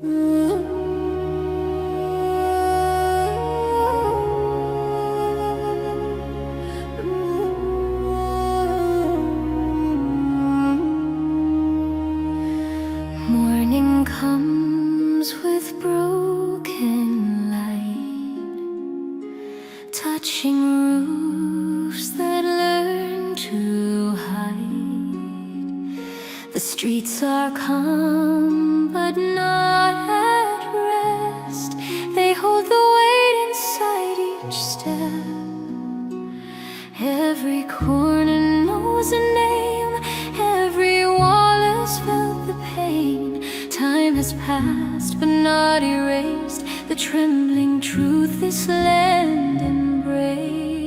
Morning comes with broken light, touching roofs that learn to hide. The streets are calm but not at rest. They hold the weight inside each step. Every corner knows a name, every wall has felt the pain. Time has passed but not erased the trembling truth this land embraced.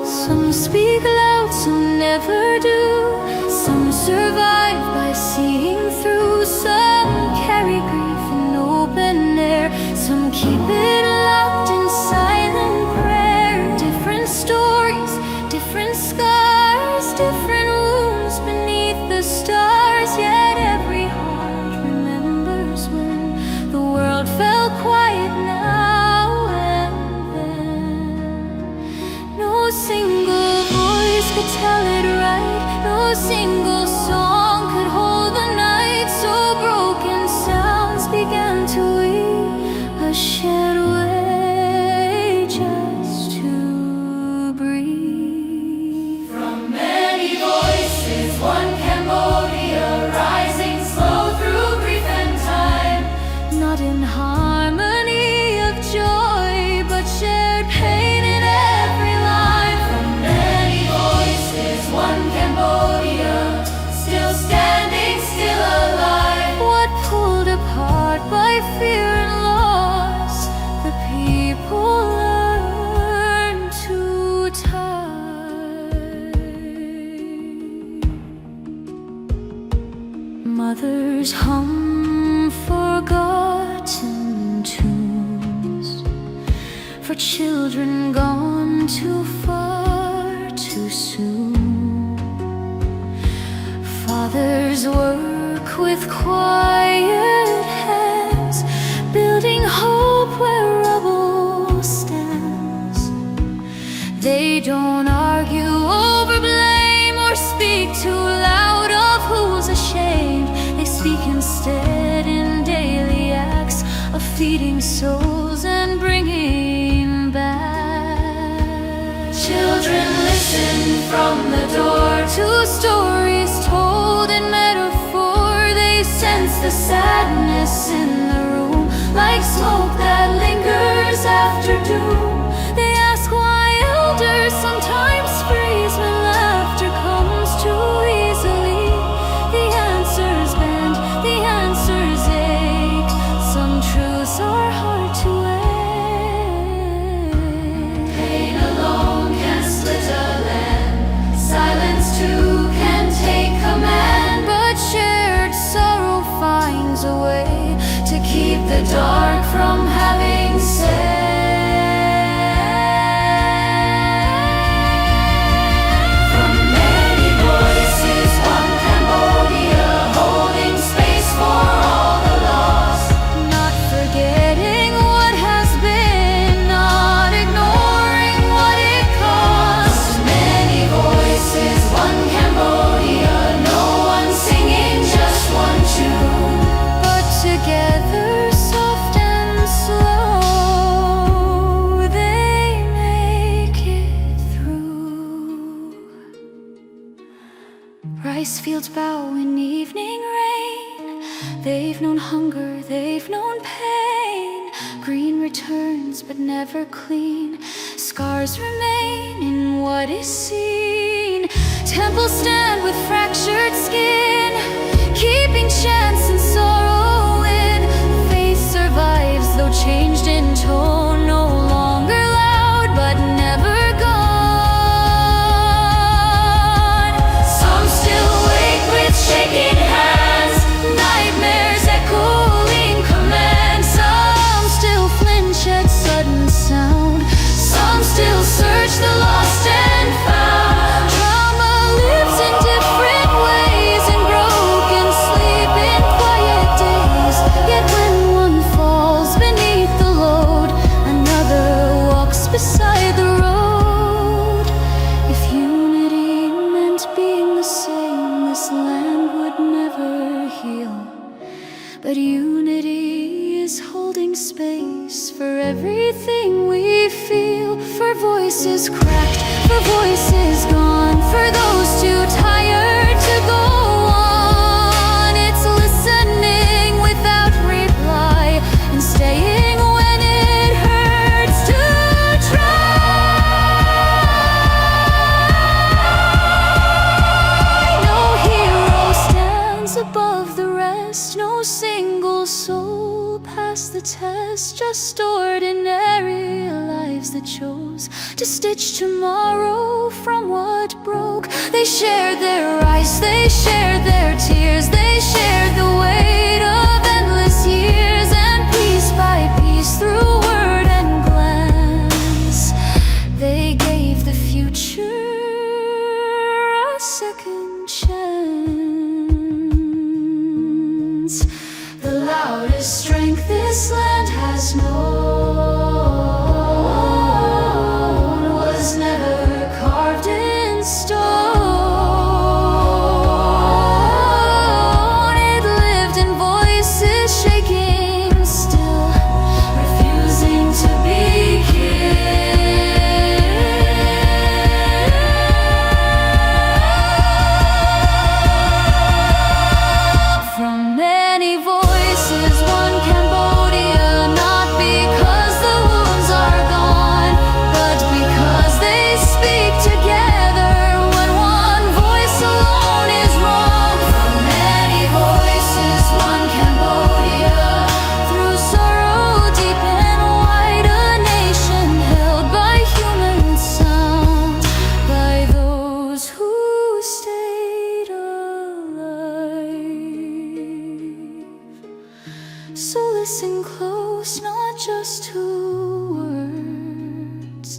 Some speak loud, some never do. Some survive by seeing through. Some carry grief in open air. Some keep it locked in silent prayer. Different stories, different scars, different wounds beneath the stars. Yet every heart remembers when the world fell quiet now and then. No single voice could tell it right. No single song could hold the night. So broken sounds began to weave a shared way just to breathe. From many voices, one Cambodia, rising slow through grief and time. Not in harmony of joy, but shared pain in every line. From many voices, one Cambodia, still standing, still alive. What pulled apart by fear and loss, the people learned to tie. Mothers hum forgotten tunes for children gone too far too soon. Fathers work with quiet hands, building hope where rubble stands. They don't argue over blame or speak too loud of who's ashamed. They speak instead in daily acts of feeding souls and bringing back. Children listen from the door To stories told in metaphor, they sense the sadness in the room, like smoke that lingers after doom. They ask why elders sometimes freeze when laughter comes too easily. The answers bend, the answers ache. Some truths are hard to end. Pain alone can split a land. Silence too can take command. But shared sorrow finds a way to keep the dark from having said. From many voices, one Cambodia, holding space for all the lost. Not forgetting what has been, not ignoring what it cost. Many voices, one Cambodia, no one singing just one tune. But together, soft and slow, they make it through. Rice fields bow in evening rain. They've known hunger, they've known pain. Green returns but never clean. Scars remain in what is seen. Temples stand with fractured skin, keeping chance and sorrow in. Faith survives though changed in tone, no longer loud but never gone. Some still wake with shaking hands, Nightmares echoing command. Some still flinch at sudden sound. Some still search the lost and found. Trauma lives in different this land would never heal. But unity is holding space for everything we feel. For voices cracked, for voices gone, for those too tired to go on. It's listening without reply and staying when it hurts to try. No hero stands above the rest, no single soul passed the test. Just ordinary lives that chose to stitch tomorrow from what broke. They shared their ice, they shared their tears, they shared the weight of endless years. And piece by piece, through word and glance, they gave the future a second chance. The loudest strength this land has known was never carved in stone. It lived in voices shaking still, refusing to be killed. From many voices, one Cambodia, not because the wounds are gone, but because they speak together when one voice alone is wrong. From many voices, one Cambodia, through sorrow deep and wide, a nation held by human sound, by those who stayed alive. So listen close, not just to words,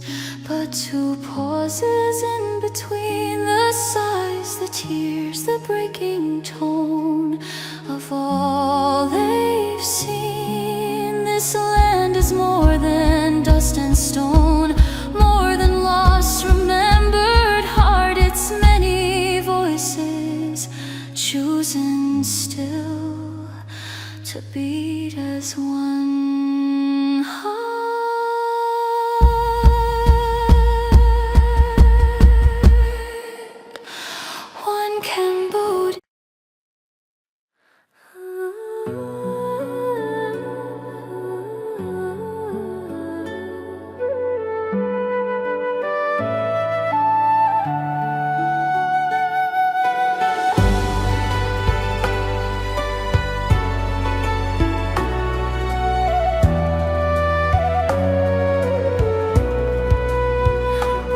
but to pauses in between, the sighs, the tears, the breaking tone of all they've seen. This land is more than dust and stone, more than lost, remembered heart. It's many voices chosen still to beat as one heart. One Cambodia.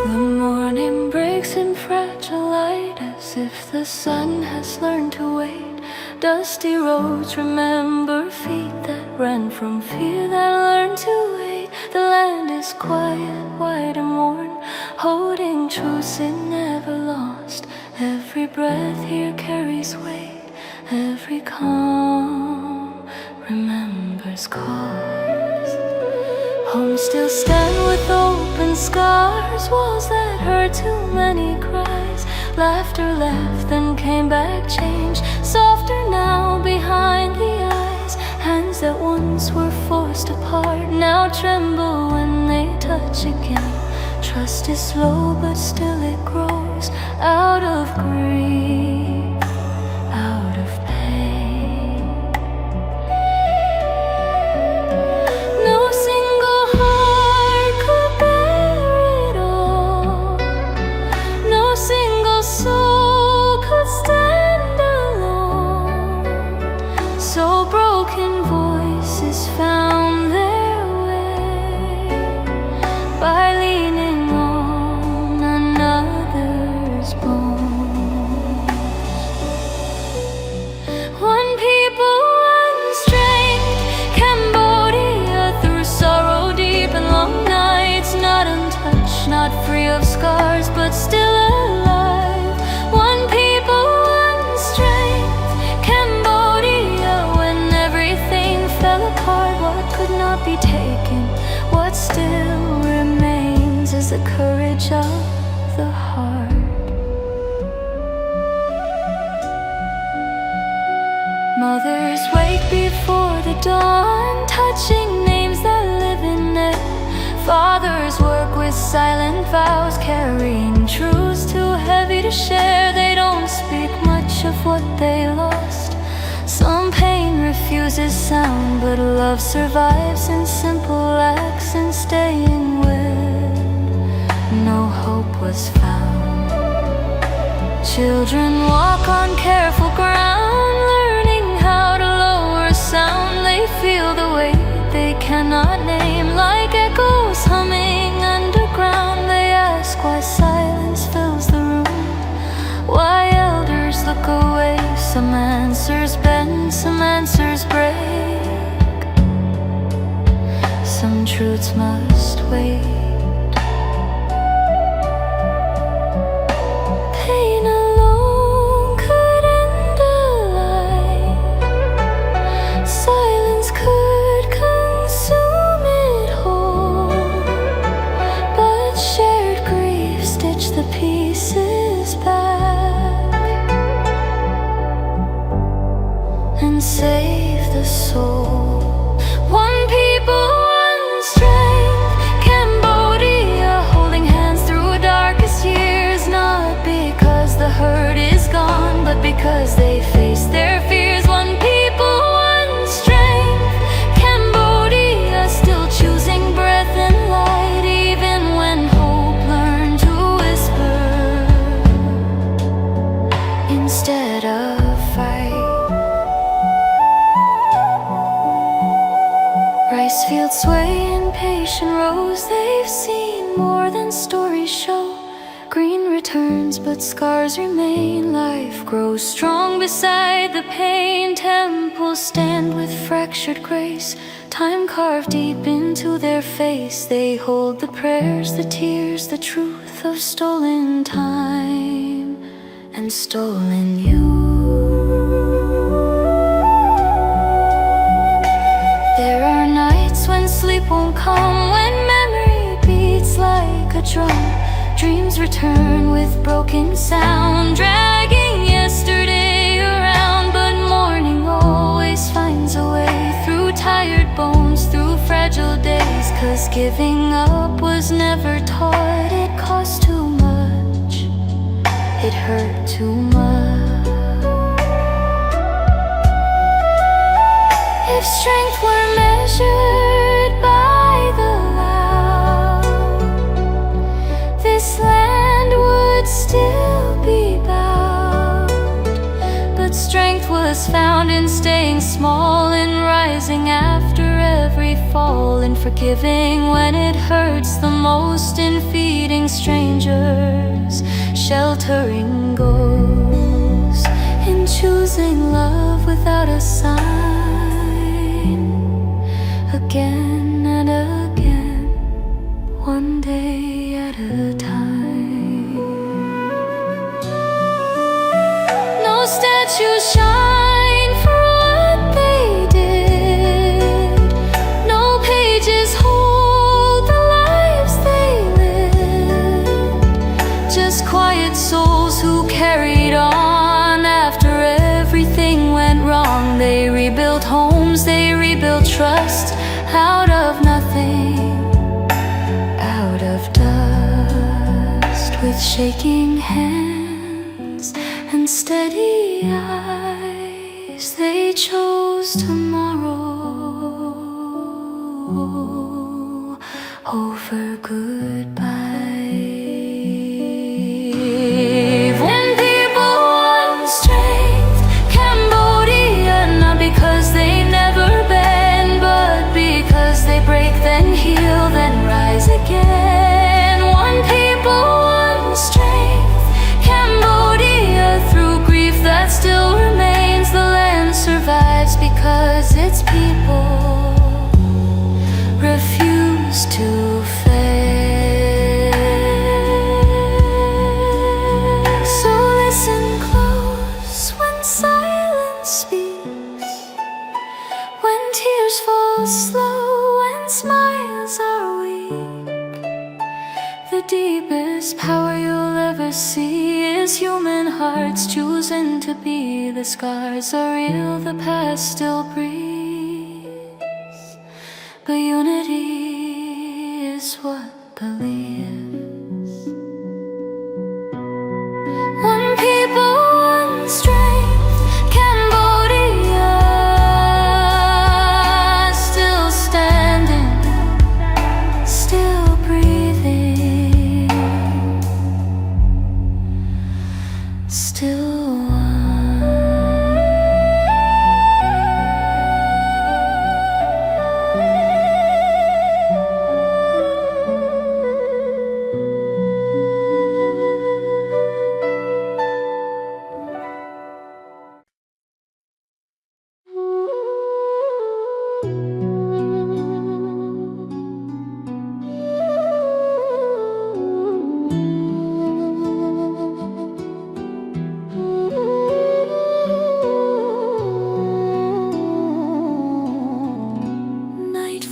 The morning breaks in fragile light, as if the sun has learned to wait. Dusty roads remember feet that ran from fear, that learned to wait. The land is quiet, white and worn, holding truths it never lost. Every breath here carries weight, every calm remembers cause. Homes still stand with open scars, walls that heard too many cries. Laughter left, then came back, change softer now behind the eyes. Hands that once were forced apart now tremble when they touch again. Trust is slow, but still it grows out of grief, out of pain. No single heart could bear it all, no single soul could stand alone. So broken voices found their way by leaning on another's bones. One people, one strength, Cambodia, through sorrow deep and long nights, not untouched, not free of scars, but still alive. One people, one strength, Cambodia, when everything fell apart. What could not be taken, what still remains, is the courage of the heart. Mothers wake before the dawn, touching names that live in it. Fathers work with silent vows, carrying truths too heavy to share. They don't speak much of what they lost. Some pain refuses sound, but love survives in simple acts and staying where no hope was found. Children walk on careful ground, learning how to lower sound. They feel the weight they cannot name, like echoes humming underground. They ask why silence fills the room, why elders look away. Some answers bend, some answers break, some truths must wait. Pain alone could end a life, silence could consume it whole, but shared grief stitch the pieces back and save the soul. One people, one strength. Cambodia holding hands through darkest years, not because the hurt is gone, but because they face their fears. One people, one strength. Cambodia still choosing breath and light, even when hope learned to whisper instead of fight. Rice fields sway in patient rows. They've seen more than stories show. Green returns, but scars remain. Life grows strong beside the pain. Temples stand with fractured grace, time carved deep into their face. They hold the prayers, the tears, the truth of stolen time and stolen youth. There are nights when sleep won't come, when memory beats like a drum. Dreams return with broken sound, dragging yesterday around. But morning always finds a way through tired bones, through fragile days. 'Cause giving up was never taught. It cost too much, it hurt too much. If strength were measured by the loud, this land would still be bound. But strength was found in staying small, in rising after every fall, in forgiving when it hurts the most, in feeding strangers, sheltering ghosts, in choosing love without a sign. Again and again, one day at a time. No statues shine for what they did, no pages hold the lives they lived. Just quiet souls who carried on after everything went wrong. They rebuilt homes, they rebuilt trust, out of nothing, out of dust. With shaking hands and steady eyes, they chose tomorrow over goodbye. When people want strength, Cambodia, not because they never bend, but because they break, then heal, then rise again. One people, one strength. Cambodia, through grief that still remains, the land survives because its people refuse to fail. So listen close when silence speaks, when tears fall slow, when smiles are weak. The deepest power you'll ever see is as human hearts choosing to be. The scars are real, the past still breathes, but unity is what believes. One people, one strength, Cambodia still standing, still breathing, still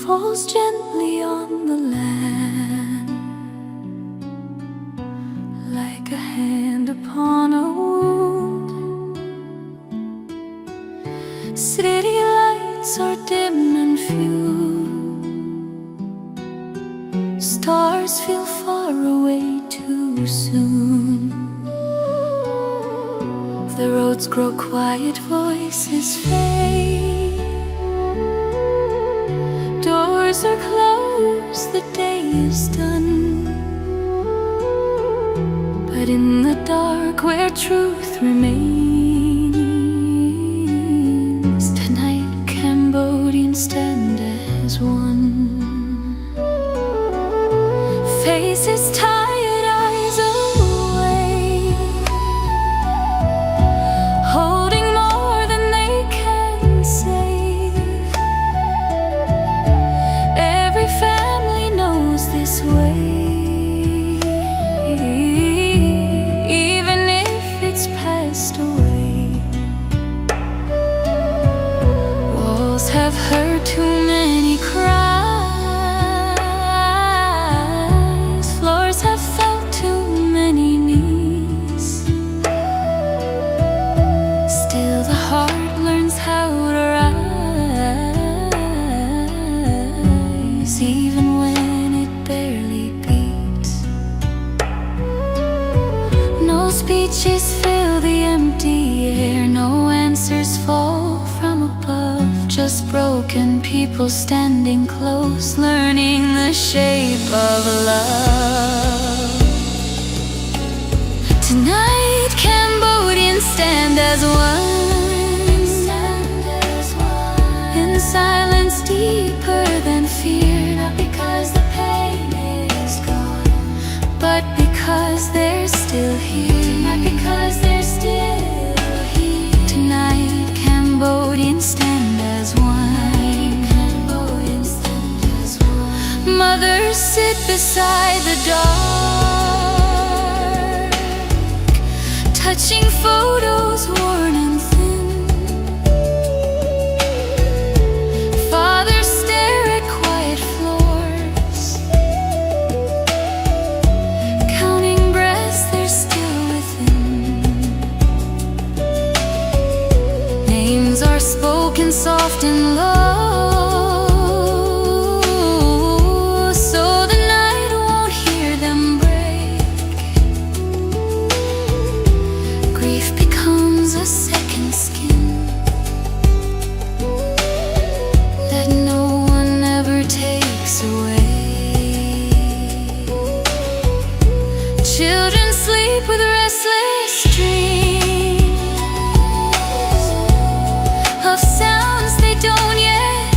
falls gently on the land, like a hand upon a wound. City lights are dim and few, stars feel far away too soon. The roads grow quiet, voices fade, doors are closed, the day is done. But in the dark where truth remains, tonight Cambodians stand as one. Faces tired, eyes away, holding more than they can say. Every family knows this way, even if it's passed away. Walls have heard too many cries, floors have felt too many knees. Still the heart learns how to rise, even when it barely beats. No speeches fill the empty air, no answers fall from above, just broken people standing close, learning the shape of love. Tonight Cambodians stand as one, in silence deeper than fear. Not because the pain is gone, but because they're still here. Not because they're still here. Tonight Cambodians stand as one. Cambodians stand as one. Mothers sit beside the dark, touching photos worn and thin. Fathers stare at quiet floors, counting breaths they're still within. Names are spoken soft and low, so the night won't hear them break. Grief becomes a second skin that no one ever takes away. Children sleep with restless dreams of sounds they don't yet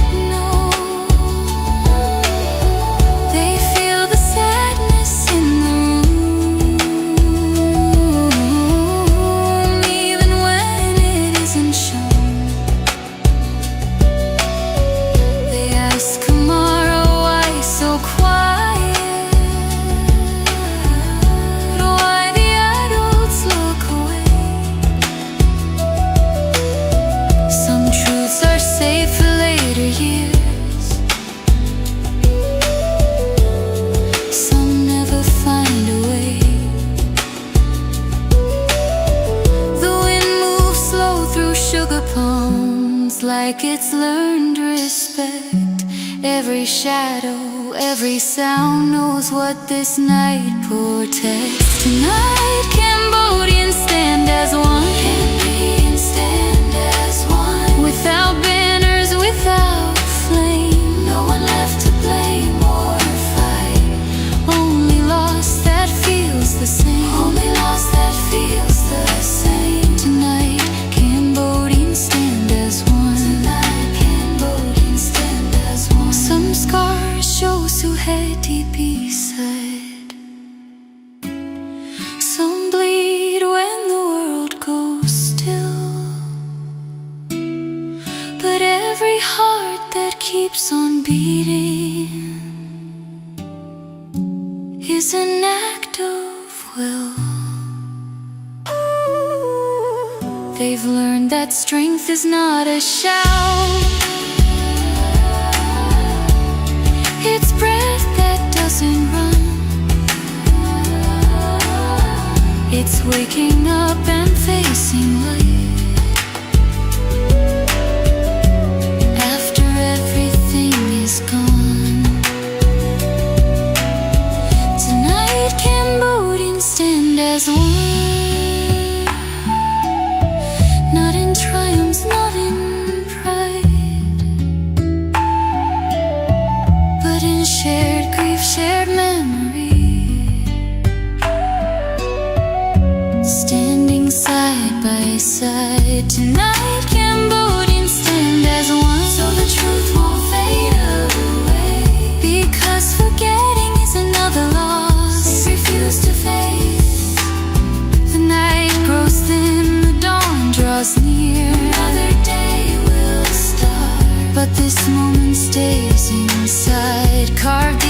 like it's learned respect. Every shadow, every sound knows what this night protects. Tonight, Cambodians stand as one. Cambodians stand as one. Without banners, without flame, no one left to blame or fight. Only loss that feels the same. Only loss that feels the same. Tonight, Cambodians stand as one. Tonight, Cambodians stand as one. Some scars show Suhet deep beside. Some bleed when the world goes still. But every heart that keeps on beating is an act of will. They've learned that strength is not a shout. It's breath that doesn't run. It's waking up and facing light after everything is gone. Tonight, Cambodians stand as one. Not in triumphs, not in pride, but in shared grief, shared memory. Standing side by side. Tonight, Cambodians stand as one. So the truth won't fade away, because forgetting is another loss they refuse to face. The night grows thin, the dawn draws near. Another day will start, but this moment stays inside, carved